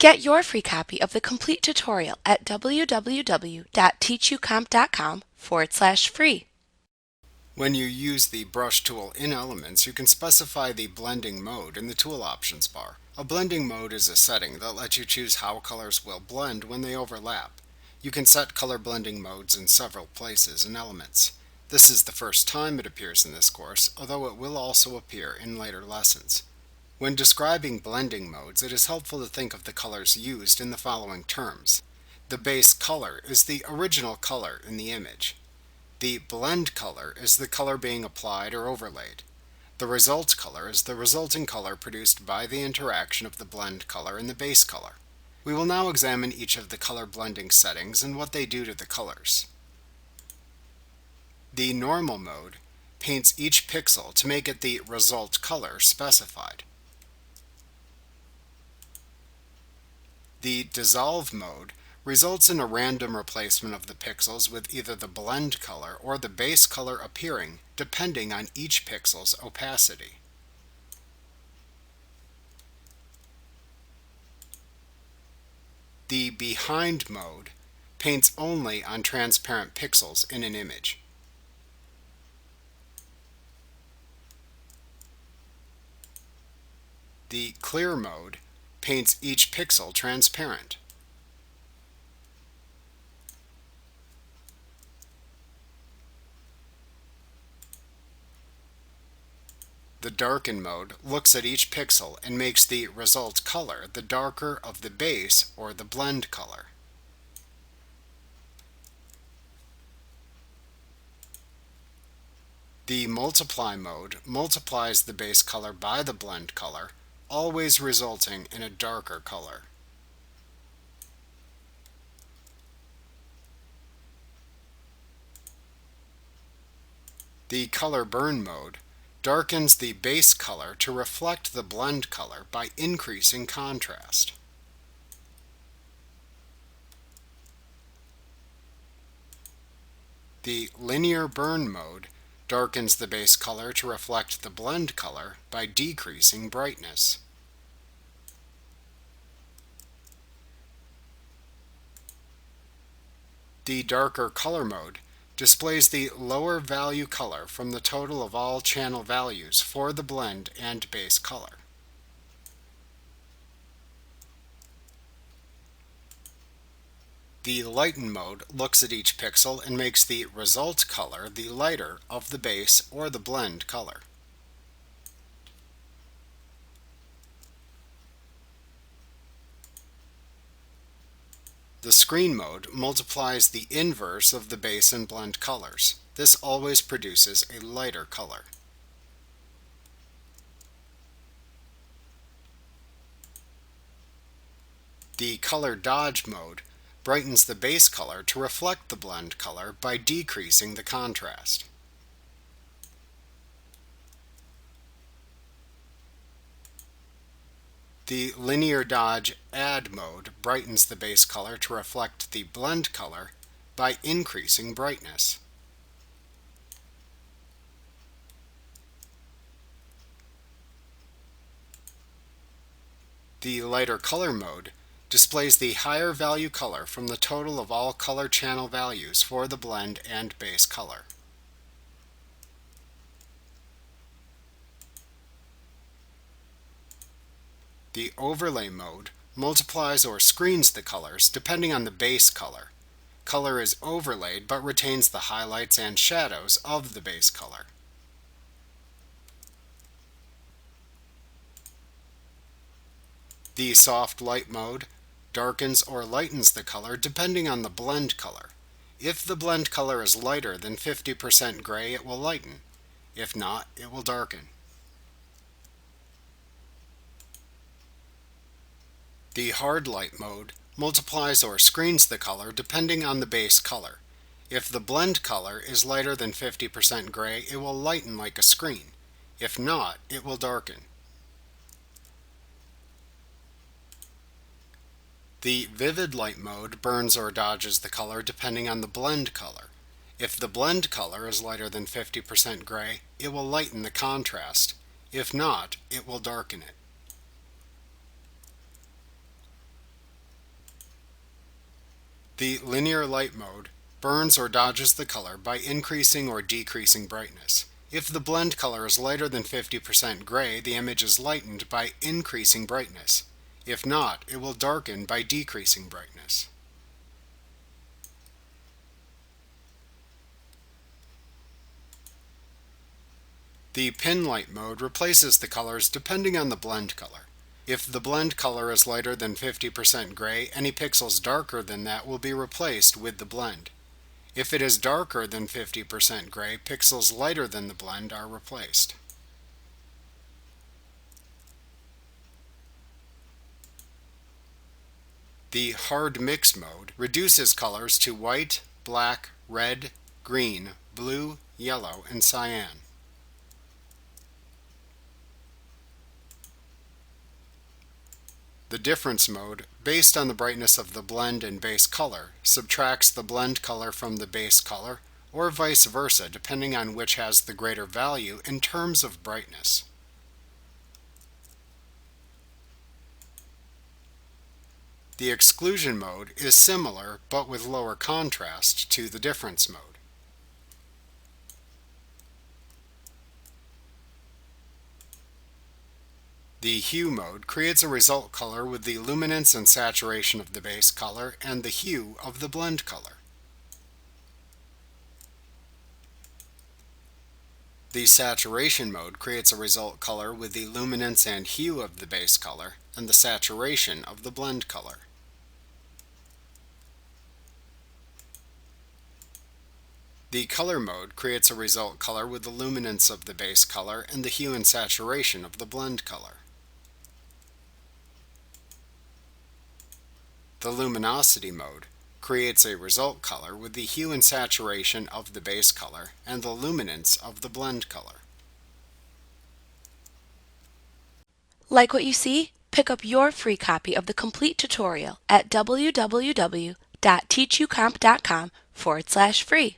Get your free copy of the complete tutorial at www.teachucomp.com/free. When you use the brush tool in Elements, you can specify the blending mode in the tool options bar. A blending mode is a setting that lets you choose how colors will blend when they overlap. You can set color blending modes in several places in Elements. This is the first time it appears in this course, although it will also appear in later lessons. When describing blending modes, it is helpful to think of the colors used in the following terms. The base color is the original color in the image. The blend color is the color being applied or overlaid. The result color is the resulting color produced by the interaction of the blend color and the base color. We will now examine each of the color blending settings and what they do to the colors. The normal mode paints each pixel to make it the result color specified. The dissolve mode results in a random replacement of the pixels with either the blend color or the base color appearing, depending on each pixel's opacity. The behind mode paints only on transparent pixels in an image. The clear mode paints each pixel transparent. The Darken mode looks at each pixel and makes the result color the darker of the base or the blend color. The Multiply mode multiplies the base color by the blend color, always resulting in a darker color. The Color Burn mode darkens the base color to reflect the blend color by increasing contrast. The Linear Burn mode darkens the base color to reflect the blend color by decreasing brightness. The Darker Color mode displays the lower value color from the total of all channel values for the blend and base color. The Lighten mode looks at each pixel and makes the result color the lighter of the base or the blend color. The Screen mode multiplies the inverse of the base and blend colors. This always produces a lighter color. The Color Dodge mode brightens the base color to reflect the blend color by decreasing the contrast. The Linear Dodge Add mode brightens the base color to reflect the blend color by increasing brightness. The Lighter Color mode displays the higher value color from the total of all color channel values for the blend and base color. The Overlay mode multiplies or screens the colors depending on the base color. Color is overlaid but retains the highlights and shadows of the base color. The Soft Light mode darkens or lightens the color depending on the blend color. If the blend color is lighter than 50% gray, it will lighten. If not, it will darken. The Hard Light mode multiplies or screens the color depending on the base color. If the blend color is lighter than 50% gray, it will lighten like a screen. If not, it will darken. The Vivid Light mode burns or dodges the color depending on the blend color. If the blend color is lighter than 50% gray, it will lighten the contrast. If not, it will darken it. The linear light mode burns or dodges the color by increasing or decreasing brightness. If the blend color is lighter than 50% gray, the image is lightened by increasing brightness. If not, it will darken by decreasing brightness. The pin light mode replaces the colors depending on the blend color. If the blend color is lighter than 50% gray, any pixels darker than that will be replaced with the blend. If it is darker than 50% gray, pixels lighter than the blend are replaced. The hard mix mode reduces colors to white, black, red, green, blue, yellow, and cyan. The difference mode, based on the brightness of the blend and base color, subtracts the blend color from the base color, or vice versa, depending on which has the greater value in terms of brightness. The exclusion mode is similar, but with lower contrast, to the difference mode. The hue mode creates a result color with the luminance and saturation of the base color and the hue of the blend color. The saturation mode creates a result color with the luminance and hue of the base color and the saturation of the blend color. The color mode creates a result color with the luminance of the base color and the hue and saturation of the blend color. The luminosity mode creates a result color with the hue and saturation of the base color and the luminance of the blend color. Like what you see? Pick up your free copy of the complete tutorial at www.teachucomp.com/free.